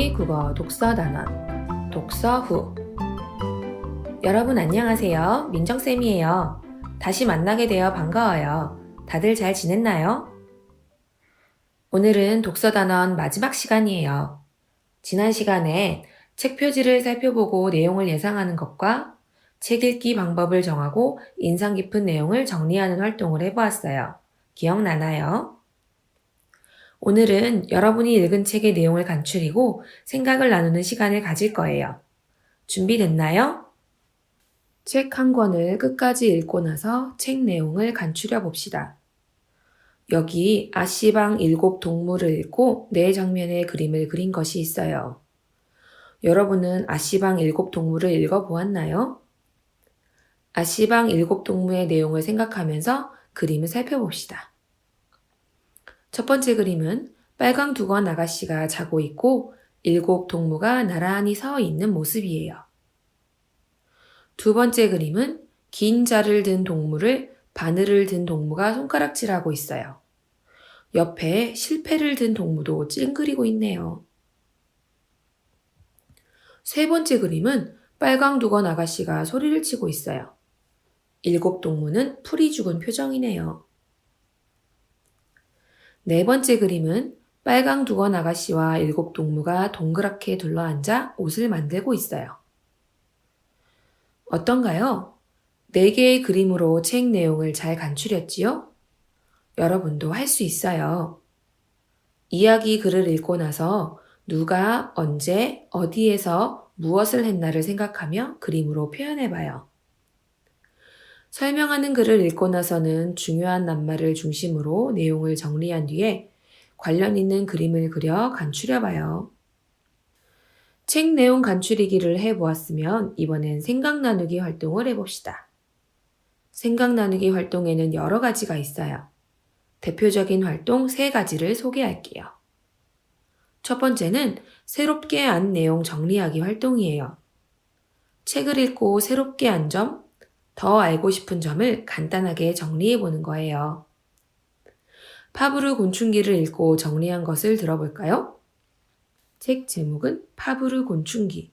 중2 국어 독서 단원 독서 후. 여러분 안녕하세요. 민정쌤이에요. 다시 만나게 되어 반가워요. 다들 잘 지냈나요? 오늘은 독서 단원 마지막 시간이에요. 지난 시간에 책 표지를 살펴보고 내용을 예상하는 것과 책 읽기 방법을 정하고 인상 깊은 내용을 정리하는 활동을 해보았어요. 기억나나요? 오늘은 여러분이 읽은 책의 내용을 간추리고 생각을 나누는 시간을 가질 거예요. 준비됐나요? 책 한 권을 끝까지 읽고 나서 책 내용을 간추려 봅시다. 여기 아씨방 7동물을 읽고 4장면의 그림을 그린 것이 있어요. 여러분은 아씨방 7동물을 읽어보았나요? 아씨방 7동물의 내용을 생각하면서 그림을 살펴봅시다. 첫 번째 그림은 빨강 두건 아가씨가 자고 있고 7동무가 나란히 서 있는 모습이에요. 두 번째 그림은 긴 자를 든 동물을 바늘을 든 동무가 손가락질하고 있어요. 옆에 실패를 든 동무도 찡그리고 있네요. 세 번째 그림은 빨강 두건 아가씨가 소리를 치고 있어요. 7동무는 풀이 죽은 표정이네요. 네 번째 그림은 빨강 두건 아가씨와 7동무가 동그랗게 둘러앉아 옷을 만들고 있어요. 어떤가요? 4개의 그림으로 책 내용을 잘 간추렸지요? 여러분도 할 수 있어요. 이야기 글을 읽고 나서 누가 언제 어디에서 무엇을 했나를 생각하며 그림으로 표현해봐요. 설명하는 글을 읽고 나서는 중요한 낱말을 중심으로 내용을 정리한 뒤에 관련 있는 그림을 그려 간추려봐요. 책 내용 간추리기를 해보았으면 이번엔 생각 나누기 활동을 해봅시다. 생각 나누기 활동에는 여러 가지가 있어요. 대표적인 활동 3가지를 소개할게요. 첫 번째는 새롭게 안 내용 정리하기 활동이에요. 책을 읽고 새롭게 안 점, 더 알고 싶은 점을 간단하게 정리해보는 거예요. 파브르 곤충기를 읽고 정리한 것을 들어볼까요? 책 제목은 파브르 곤충기.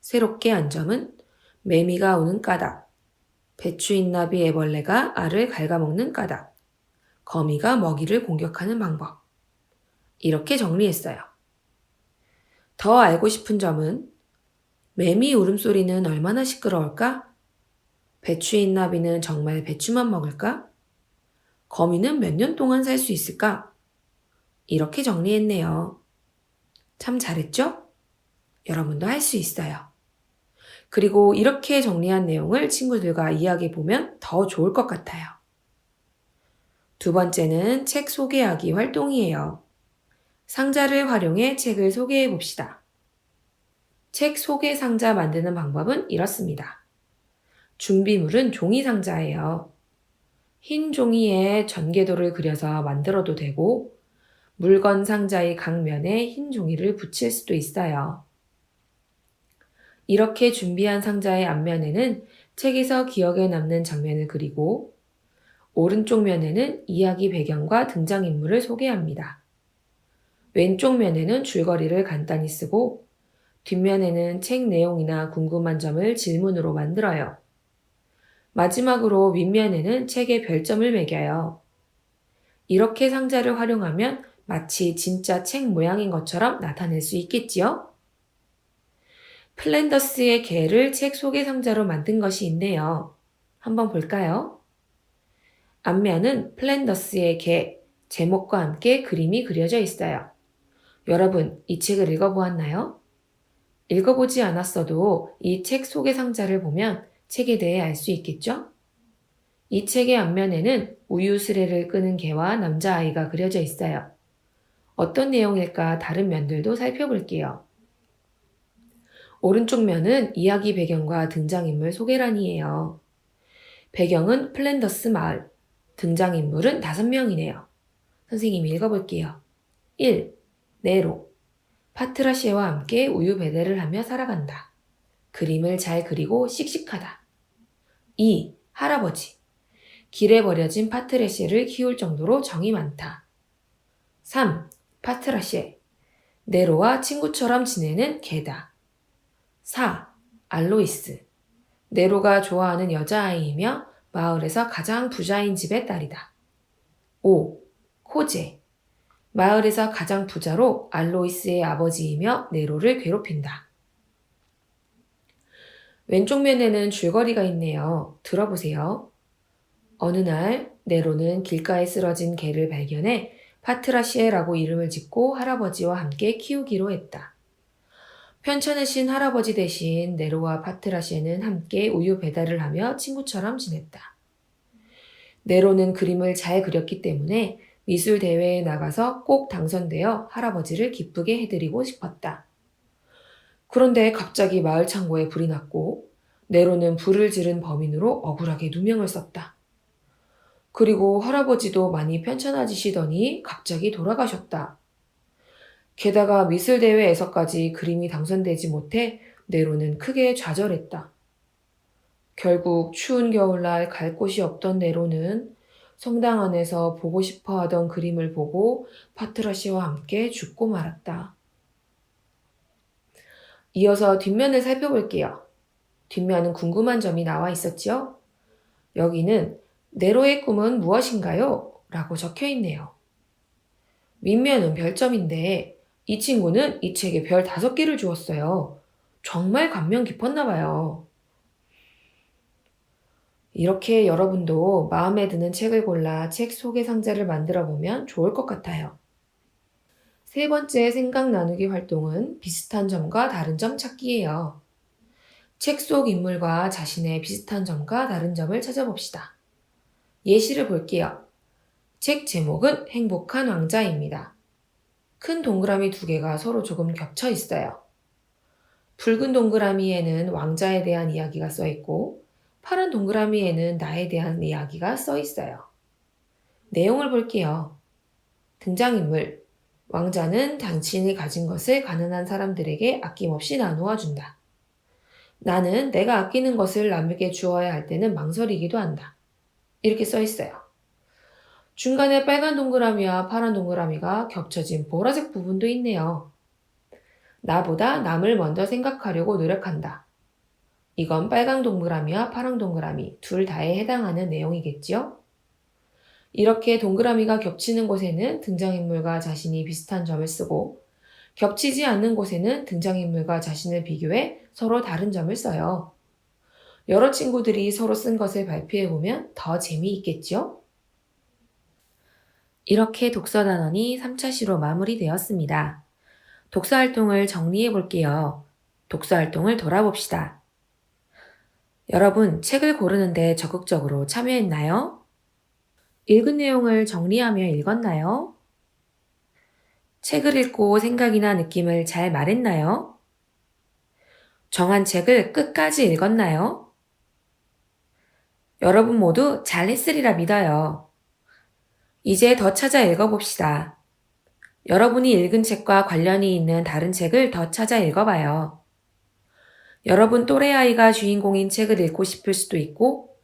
새롭게 안 점은 매미가 우는 까닭, 배추인나비 애벌레가 알을 갉아먹는 까닭, 거미가 먹이를 공격하는 방법. 이렇게 정리했어요. 더 알고 싶은 점은 매미 울음소리는 얼마나 시끄러울까? 배추인나비는 정말 배추만 먹을까? 거미는 몇 년 동안 살 수 있을까? 이렇게 정리했네요. 참 잘했죠? 여러분도 할 수 있어요. 그리고 이렇게 정리한 내용을 친구들과 이야기해보면 더 좋을 것 같아요. 두 번째는 책 소개하기 활동이에요. 상자를 활용해 책을 소개해 봅시다. 책 소개 상자 만드는 방법은 이렇습니다. 준비물은 종이 상자예요. 흰 종이에 전개도를 그려서 만들어도 되고 물건 상자의 각면에 흰 종이를 붙일 수도 있어요. 이렇게 준비한 상자의 앞면에는 책에서 기억에 남는 장면을 그리고 오른쪽 면에는 이야기 배경과 등장인물을 소개합니다. 왼쪽 면에는 줄거리를 간단히 쓰고 뒷면에는 책 내용이나 궁금한 점을 질문으로 만들어요. 마지막으로 윗면에는 책에 별점을 매겨요. 이렇게 상자를 활용하면 마치 진짜 책 모양인 것처럼 나타낼 수 있겠지요? 플랜더스의 개를 책 소개 상자로 만든 것이 있네요. 한번 볼까요? 앞면은 플랜더스의 개, 제목과 함께 그림이 그려져 있어요. 여러분, 이 책을 읽어보았나요? 읽어보지 않았어도 이 책 소개 상자를 보면 책에 대해 알 수 있겠죠? 이 책의 앞면에는 우유 수레를 끄는 개와 남자아이가 그려져 있어요. 어떤 내용일까 다른 면들도 살펴볼게요. 오른쪽 면은 이야기 배경과 등장인물 소개란이에요. 배경은 플랜더스 마을, 등장인물은 5명이네요. 선생님이 읽어볼게요. 1. 네로. 파트라시아와 함께 우유 배달을 하며 살아간다. 그림을 잘 그리고 씩씩하다. 2. 할아버지. 길에 버려진 파트라시아를 키울 정도로 정이 많다. 3. 파트라시아. 네로와 친구처럼 지내는 개다. 4. 알로이스. 네로가 좋아하는 여자아이이며 마을에서 가장 부자인 집의 딸이다. 5. 코제. 마을에서 가장 부자로 알로이스의 아버지이며 네로를 괴롭힌다. 왼쪽 면에는 줄거리가 있네요. 들어보세요. 어느 날 네로는 길가에 쓰러진 개를 발견해 파트라시에라고 이름을 짓고 할아버지와 함께 키우기로 했다. 편찮으신 할아버지 대신 네로와 파트라시에는 함께 우유 배달을 하며 친구처럼 지냈다. 네로는 그림을 잘 그렸기 때문에 미술 대회에 나가서 꼭 당선되어 할아버지를 기쁘게 해드리고 싶었다. 그런데 갑자기 마을 창고에 불이 났고 네로는 불을 지른 범인으로 억울하게 누명을 썼다. 그리고 할아버지도 많이 편찮아지시더니 갑자기 돌아가셨다. 게다가 미술대회에서까지 그림이 당선되지 못해 네로는 크게 좌절했다. 결국 추운 겨울날 갈 곳이 없던 네로는 성당 안에서 보고 싶어 하던 그림을 보고 파트라시와 함께 죽고 말았다. 이어서 뒷면을 살펴볼게요. 뒷면은 궁금한 점이 나와 있었지요? 여기는 네로의 꿈은 무엇인가요? 라고 적혀 있네요. 윗면은 별점인데 이 친구는 이 책에 별 5개를 주었어요. 정말 감명 깊었나 봐요. 이렇게 여러분도 마음에 드는 책을 골라 책 소개 상자를 만들어 보면 좋을 것 같아요. 세 번째 생각 나누기 활동은 비슷한 점과 다른 점 찾기예요. 책 속 인물과 자신의 비슷한 점과 다른 점을 찾아봅시다. 예시를 볼게요. 책 제목은 행복한 왕자입니다. 큰 동그라미 2개가 서로 조금 겹쳐 있어요. 붉은 동그라미에는 왕자에 대한 이야기가 써 있고 파란 동그라미에는 나에 대한 이야기가 써 있어요. 내용을 볼게요. 등장인물. 왕자는 당신이 가진 것을 가난한 사람들에게 아낌없이 나누어 준다. 나는 내가 아끼는 것을 남에게 주어야 할 때는 망설이기도 한다. 이렇게 써 있어요. 중간에 빨간 동그라미와 파란 동그라미가 겹쳐진 보라색 부분도 있네요. 나보다 남을 먼저 생각하려고 노력한다. 이건 빨간 동그라미와 파란 동그라미 둘 다에 해당하는 내용이겠지요? 이렇게 동그라미가 겹치는 곳에는 등장인물과 자신이 비슷한 점을 쓰고 겹치지 않는 곳에는 등장인물과 자신을 비교해 서로 다른 점을 써요. 여러 친구들이 서로 쓴 것을 발표해보면 더 재미있겠죠? 이렇게 독서단원이 3차 시로 마무리되었습니다. 독서활동을 정리해 볼게요. 독서활동을 돌아봅시다. 여러분, 책을 고르는데 적극적으로 참여했나요? 읽은 내용을 정리하며 읽었나요? 책을 읽고 생각이나 느낌을 잘 말했나요? 정한 책을 끝까지 읽었나요? 여러분 모두 잘 했으리라 믿어요. 이제 더 찾아 읽어봅시다. 여러분이 읽은 책과 관련이 있는 다른 책을 더 찾아 읽어봐요. 여러분 또래 아이가 주인공인 책을 읽고 싶을 수도 있고,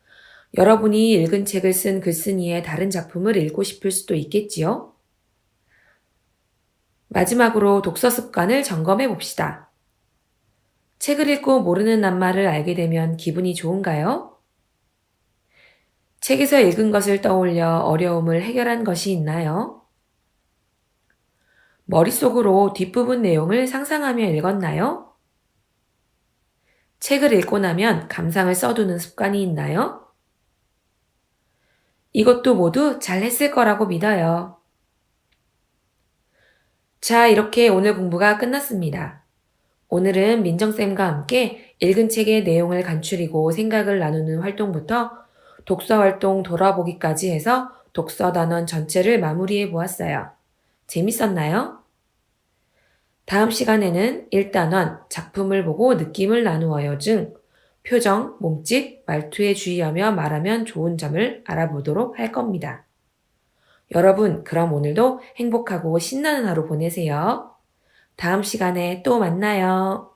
여러분이 읽은 책을 쓴 글쓴이의 다른 작품을 읽고 싶을 수도 있겠지요? 마지막으로 독서 습관을 점검해 봅시다. 책을 읽고 모르는 낱말을 알게 되면 기분이 좋은가요? 책에서 읽은 것을 떠올려 어려움을 해결한 것이 있나요? 머릿속으로 뒷부분 내용을 상상하며 읽었나요? 책을 읽고 나면 감상을 써두는 습관이 있나요? 이것도 모두 잘 했을 거라고 믿어요. 자, 이렇게 오늘 공부가 끝났습니다. 오늘은 민정쌤과 함께 읽은 책의 내용을 간추리고 생각을 나누는 활동부터 독서 활동 돌아보기까지 해서 독서 단원 전체를 마무리해 보았어요. 재밌었나요? 다음 시간에는 1단원 작품을 보고 느낌을 나누어요 중 표정, 몸짓, 말투에 주의하며 말하면 좋은 점을 알아보도록 할 겁니다. 여러분, 그럼 오늘도 행복하고 신나는 하루 보내세요. 다음 시간에 또 만나요.